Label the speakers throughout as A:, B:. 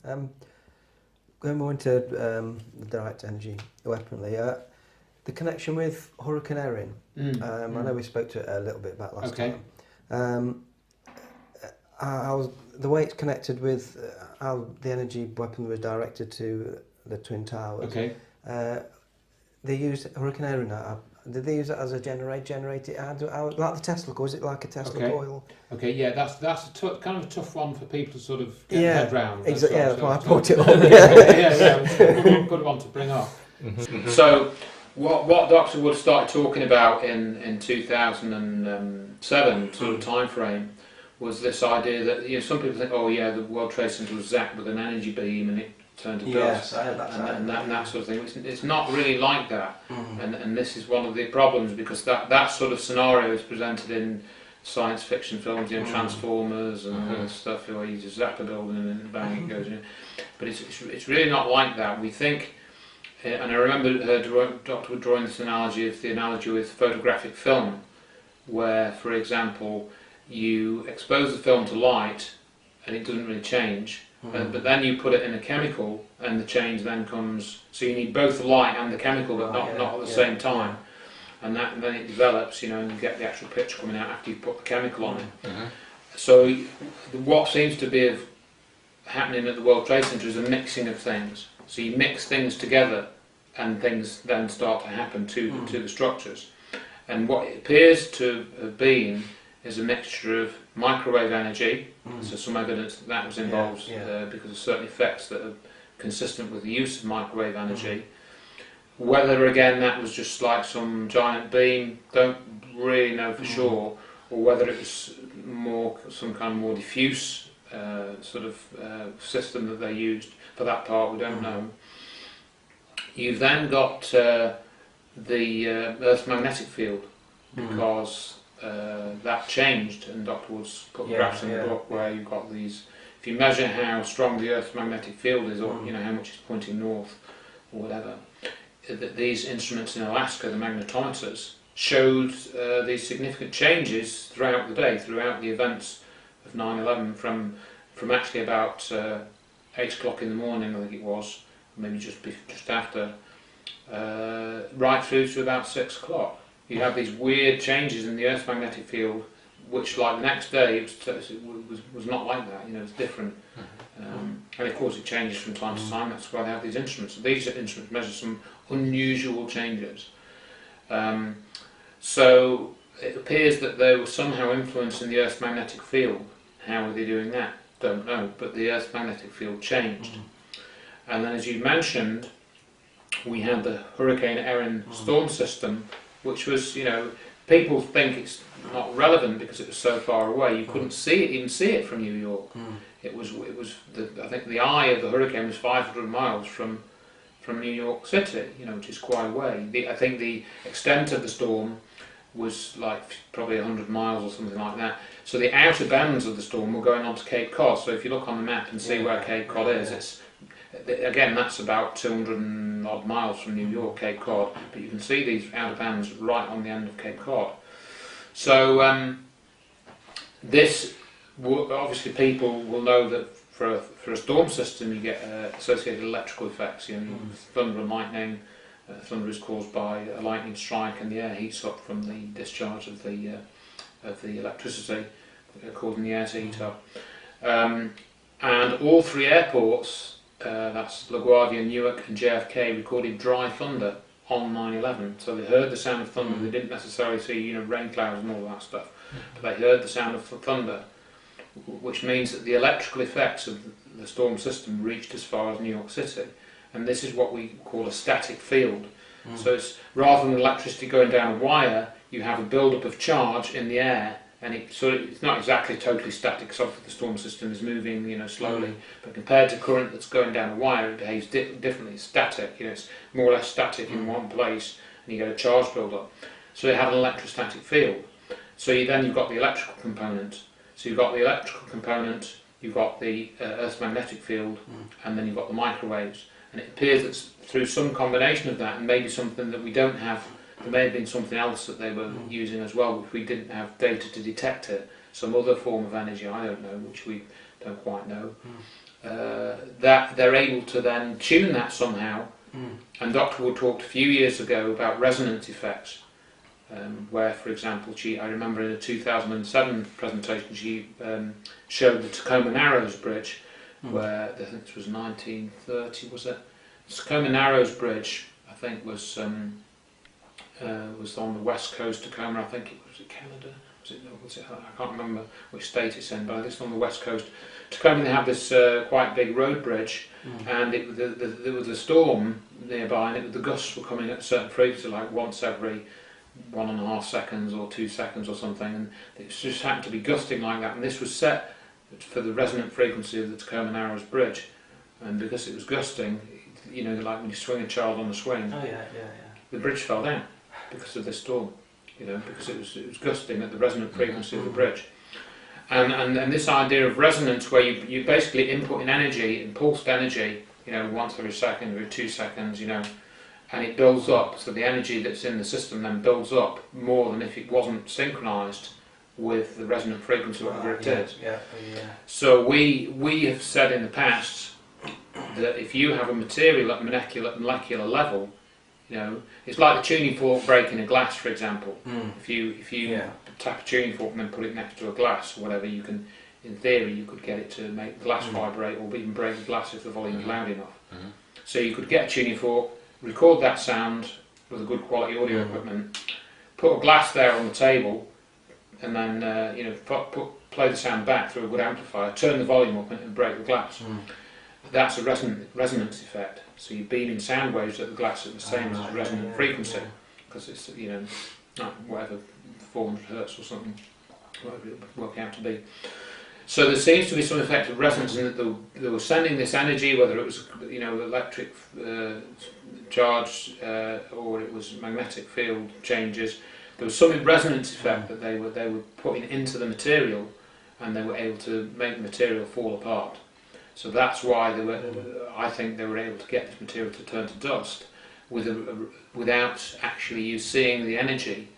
A: Going more into the direct energy weaponry, the connection with Hurricane Erin. I know we spoke to it a little bit about last time. How the way it's connected with how the energy weapon was directed to the Twin Towers.
B: Okay.
A: They used Hurricane Erin. Did they use it as a generator? Like the Tesla coil? Was it like a Tesla coil?
B: Okay, yeah, that's a kind of a tough one for people to sort of get their head round.
A: Exactly. Yeah, that's why I brought it up.
B: Good one to bring up. So, what Dr. Wood started talking about in 2007 sort of time frame was this idea that some people think, oh yeah, the World Trade Center was zapped with an energy beam and it turned to dust, and that sort of thing. It's not really like that, and this is one of the problems, because that sort of scenario is presented in science fiction films, Transformers and stuff, where you just zap a building and bang it goes in. But it's really not like that. We think, and I remember Dr. Wood drawing this analogy with photographic film, where, for example, you expose the film to light and it doesn't really change. But then you put it in a chemical and the change then comes, so you need both the light and the chemical, but not at the same time, and then it develops, and you get the actual picture coming out after you've put the chemical on it. So what seems to be happening at the World Trade Center is a mixing of things. So you mix things together and things then start to happen to the structures, and what it appears to have been is a mixture of microwave energy, so some evidence that was involved because of certain effects that are consistent with the use of microwave energy. Whether again that was just like some giant beam, don't really know for sure, or whether it was some kind of more diffuse sort of system that they used for that part, we don't know. You've then got the Earth's magnetic field, because that changed, and Dr. Wood's put graphs in the book where you've got these. If you measure how strong the Earth's magnetic field is, or how much it's pointing north, or whatever, these instruments in Alaska, the magnetometers, showed these significant changes throughout the day, throughout the events of 9/11, from actually about 8 o'clock in the morning, I think it was, maybe just after, right through to about 6 o'clock. You have these weird changes in the Earth's magnetic field, which, like the next day, it was not like that. It's different, and of course it changes from time to time. That's why they have these instruments. So these instruments measure some unusual changes. So it appears that they were somehow influencing the Earth's magnetic field. How were they doing that? Don't know. But the Earth's magnetic field changed, and then, as you mentioned, we had the Hurricane Erin storm system, which was, people think it's not relevant because it was so far away. You couldn't even see it from New York. It was I think the eye of the hurricane was 500 miles from New York City, which is quite away. I think the extent of the storm was like probably 100 miles or something like that. So the outer bands of the storm were going on to Cape Cod. So if you look on the map and see where Cape Cod is, it's again, that's about 200 and odd miles from New York, Cape Cod, but you can see these outer bands right on the end of Cape Cod. So this, obviously people will know that for a storm system you get associated electrical effects, thunder and lightning. Thunder is caused by a lightning strike, and the air heats up from the discharge of the electricity, causing the air to heat up. And all three airports, that's LaGuardia, Newark and JFK, recorded dry thunder on 9/11. So they heard the sound of thunder. They didn't necessarily see rain clouds and all that stuff, but they heard the sound of thunder, which means that the electrical effects of the storm system reached as far as New York City. And this is what we call a static field. So it's, rather than electricity going down a wire, you have a build-up of charge in the air, and it's not exactly totally static, because obviously the storm system is moving slowly, but compared to current that's going down a wire, it behaves differently. It's static, it's more or less static in one place, and you get a charge build-up. So you have an electrostatic field. So you've got the electrical component. So you've got the electrical component, you've got the Earth's magnetic field, and then you've got the microwaves. And it appears that through some combination of that, and maybe something that we don't have, there may have been something else that they were using as well, which we didn't have data to detect it, some other form of energy, I don't know, which we don't quite know. that they're able to then tune that somehow. And Dr. Wood talked a few years ago about resonance effects, where, for example, I remember in a 2007 presentation she showed the Tacoma Narrows Bridge, where I think this was 1930, was it? The Tacoma Narrows Bridge, I think, was on the west coast of Tacoma. I think was it Canada? Was it, I can't remember which state it's in, but I think it's on the west coast. Tacoma, they have this quite big road bridge, and there was a storm nearby, and the gusts were coming at a certain frequency, like once every 1.5 seconds or 2 seconds or something, and it just happened to be gusting like that. And this was set for the resonant frequency of the Tacoma Narrows Bridge, and because it was gusting, you know, like when you swing a child on the swing, the bridge fell down because of this storm. You know, because it was gusting at the resonant frequency of the bridge. And this idea of resonance, where you basically input in energy, impulsed energy, you know, once every second, every 2 seconds, you know, and it builds up. So the energy that's in the system then builds up more than if it wasn't synchronised with the resonant frequency, whatever it is. So we have said in the past that if you have a material at molecular level, you know, it's like the tuning fork breaking a glass, for example. If you tap a tuning fork and then put it next to a glass or whatever, you can, in theory, you could get it to make the glass vibrate, or even break the glass if the volume is loud enough. So you could get a tuning fork, record that sound with a good quality audio equipment, put a glass there on the table, and then you know, play the sound back through a good amplifier, turn the volume up and break the glass. That's a resonance effect. So you're beaming sound waves at the glass at the same as resonant frequency, because it's, you know, like whatever, 400 hertz or something, whatever it would work out to be. So there seems to be some effect of resonance in that they were sending this energy, whether it was, you know, electric charge or it was magnetic field changes. There was some resonance effect that they were putting into the material, and they were able to make the material fall apart. So that's why I think they were able to get this material to turn to dust without actually you seeing the energy,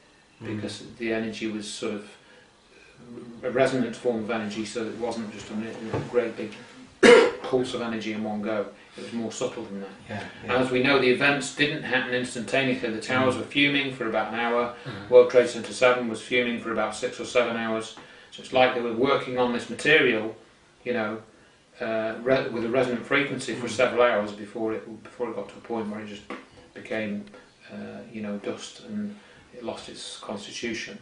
B: because the energy was sort of a resonant form of energy, so it wasn't just a great big pulse of energy in one go. It was more subtle than that. And as we know, the events didn't happen instantaneously. The towers were fuming for about an hour. World Trade Center 7 was fuming for about 6 or 7 hours. So it's like they were working on this material, you know, with a resonant frequency for several hours before it got to a point where it just became, you know, dust, and it lost its constitution.